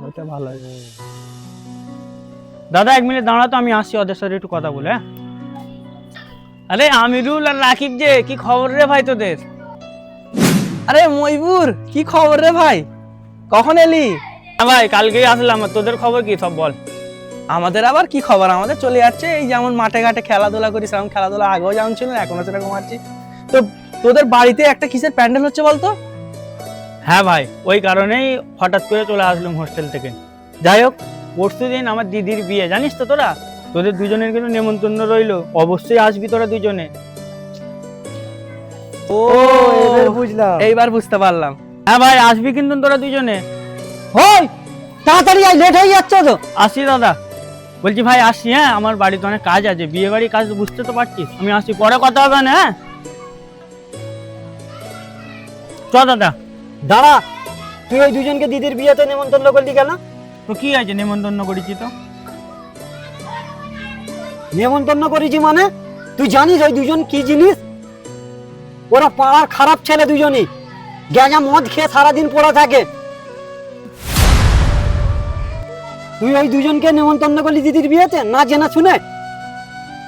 ওইটা ভালো হবে। দাদা 1 মিনিট দাঁড়া তো, আমি আসছি, ওদের সাথে একটু কথা বলে। হ্যাঁ, আরে আমিরুল আর রাকিব যে, কি খবর রে ভাই তোদের? আরে মইবুর, কি খবর রে ভাই? কখন এলি? হ্যাঁ ভাই, কালকেই আসলাম। তোদের খবর কি সব বল। আমাদের আবার কি খবর, আমাদের চলে যাচ্ছে। এই যেমন মাঠে ঘাটে খেলাধুলা করি, সেরকম খেলাধুলা আগেও যেমন ছিল এখনো সেরকম আছি। তো তোদের বাড়িতে একটা কিসের প্যান্ডেল হচ্ছে বলতো? হ্যাঁ ভাই, ওই কারণেই হঠাৎ করে চলে আসলাম হোস্টেল থেকে। যাই হোক, পরশু দিন আমার দিদির বিয়ে, জানিস তো তোরা? তোদের দুজনের কিন্তু নেমন্তন্ন রইলো, অবশ্যই আসবি তোরা দুজনে। ও এবার বুঝলাম, এইবার বুঝতে পারলাম। হ্যাঁ ভাই, আসবি কিন্তু তোরা দুজনে। ওই তাড়াতাড়ি আয়, লেট হয়ে যাচ্ছে তো। আসি দাদা, বলছি ভাই আসি। হ্যাঁ, আমার বাড়িতে অনেক কাজ আছে, বিয়ে বাড়ির কাজ তো বুঝতে তো পারছিস। আমি আসি, পরে কথা হবে না। হ্যাঁ চ দাদা। দাঁড়া, তুই ওই দুজনকে দিদির বিয়েতে নেমন্তন্ন করলি কেন? তো কি আছে, নেমন্তন্ন করেছি তো। নেমন্তন্ন করেছি মানে? তুই জানিস ওই দুজন কি জিনিস? ওরা পাড়ার খারাপ ছেলে দুজনই, গ্যাঁজা মদ খেয়ে সারাদিন পড়ে থাকে। তুই ওই দুজনকে নেমন্তন্ন করলি দিদির বিয়েতে না জেনা শুনে?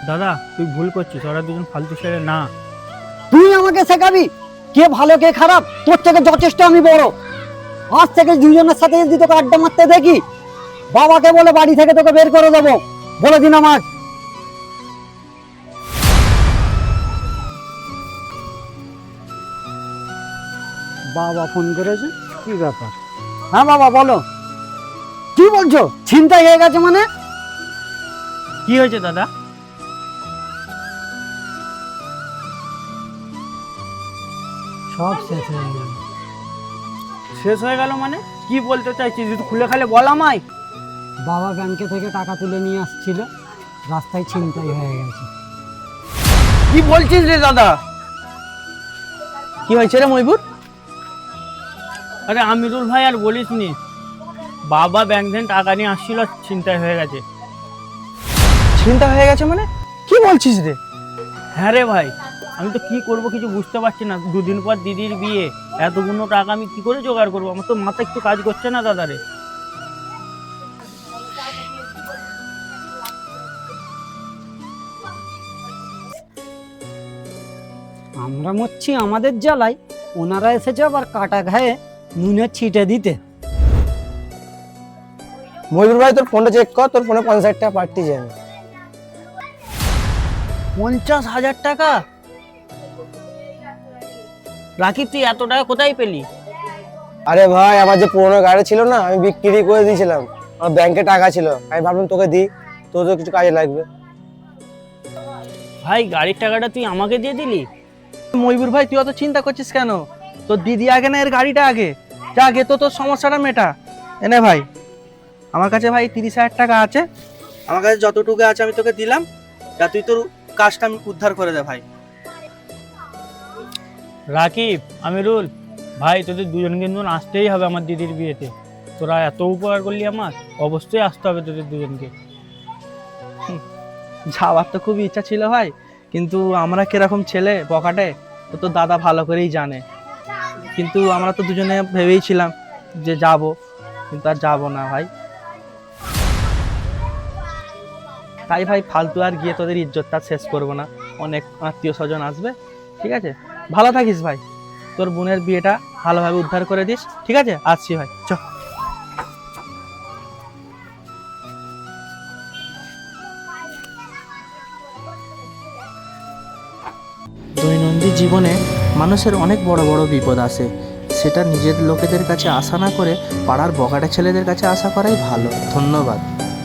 দাদা তুই ভুল করছিস, ওরা দুজন ফালতু ছেলে না। তুই আমাকে শেখাবি কে ভালো কে খারাপ? তোর থেকে যথেষ্ট আমি বড়। আজ থেকে দুজনের সাথে যদি তোকে আড্ডা মারতে দেখি, বাবাকে বলে বাড়ি থেকে তোকে বের করে দেবো, বলে দিন আমার। বাবা ফোন করেছে, কি ব্যাপার? হ্যাঁ বাবা বলো। কি বলছো, ছিনতাই হয়ে গেছে মানে? কি হয়েছে দাদা? সব শেষ হয়ে গেল। শেষ হয়ে গেল মানে? কি বলতে চাইছিস, তুই খুলে খালে বল আমায়। বাবা ব্যাংকে থেকে টাকা তুলে নিয়ে আসছিল, রাস্তায় ছিনতাই হয়ে গেছে। কি বলছিস রে দাদা? কি হয়েছে রে মইবুর? আরে আমিরুল ভাই, আর বলিস নি, বাবা ব্যাংক থেকে টাকা নিয়ে আসছিল, ছিনতাই হয়ে গেছে। ছিনতাই হয়ে গেছে মানে? কি বলছিস রে? হ্যাঁ রে ভাই, আমি তো কি করব কিছু বুঝতে পারছি না। দুদিন পর দিদির বিয়ে, এতগুলো টাকা আমি কি করে জোগাড় করবো? আমার তো মাথা একটু কাজ করছে না দাদা রে। আমরা মরছি আমাদের জ্বালাই, ওনারা এসেছে আবার কাটা ঘায়ে নুনের ছিটে দিতে। ময়ূর ভাই তোর ফোনটা চেক কর, তোর ফোনে 50 টাকা পাঠিয়েছি আমি। 50,000 টাকা? রাকিব তুই এত টাকা কোথায় পেলি? আরে ভাই, আমার যে পুরোনো গাড়ি ছিল না, আমি বিক্রি করে দিয়েছিলাম। আমার ব্যাংকে টাকা ছিল, আমি ভাবলাম তোকে দিই, তোর তো কিছু কাজে লাগবে। ভাই গাড়ির টাকাটা তুই আমাকে দিয়ে দিলি? মইবুর ভাই তুই অত চিন্তা করছিস কেন? তোর দিদি আগে না এর গাড়িটা আগে? যা আগে তো তোর সমস্যাটা মেটা। এনে ভাই, আমার কাছে ভাই 30,000 টাকা আছে। আমার কাছে যতটুকু আছে আমি তোকে দিলাম, যা তুই তোর কাজটা আমি উদ্ধার করে দে ভাই। রাকিব, আমিরুল ভাই, তোদের দুজন কিন্তু আসতেই হবে আমার দিদির বিয়েতে। তোরা এত উপকার করলি আমার, অবশ্যই আসতে হবে তোদের দুজনকে। যাওয়ার তো খুব ইচ্ছা ছিল ভাই, কিন্তু আমরা কিরকম ছেলে পকেটে তো তোর দাদা ভালো করেই জানে। কিন্তু আমরা তো দুজনে ভেবেইছিলাম যে যাব, কিন্তু আর যাব না ভাই। তাই ভাই ফালতু আর গিয়ে তোদের ইজ্জতটা শেষ করবো না, অনেক আত্মীয় স্বজন আসবে। ঠিক আছে, ভালো থাকিস ভাই, তোর বোনের বিয়েটা ভালোভাবে উদ্ধার করে দিস। ঠিক আছে, আসছি ভাই, চ। দৈনন্দিন জীবনে মানুষের অনেক বড় বড় বিপদ আসে, সেটা নিজের লোকেদের কাছে আশা না করে পাড়ার বগাটে ছেলেদের কাছে আশা করাই ভালো। ধন্যবাদ।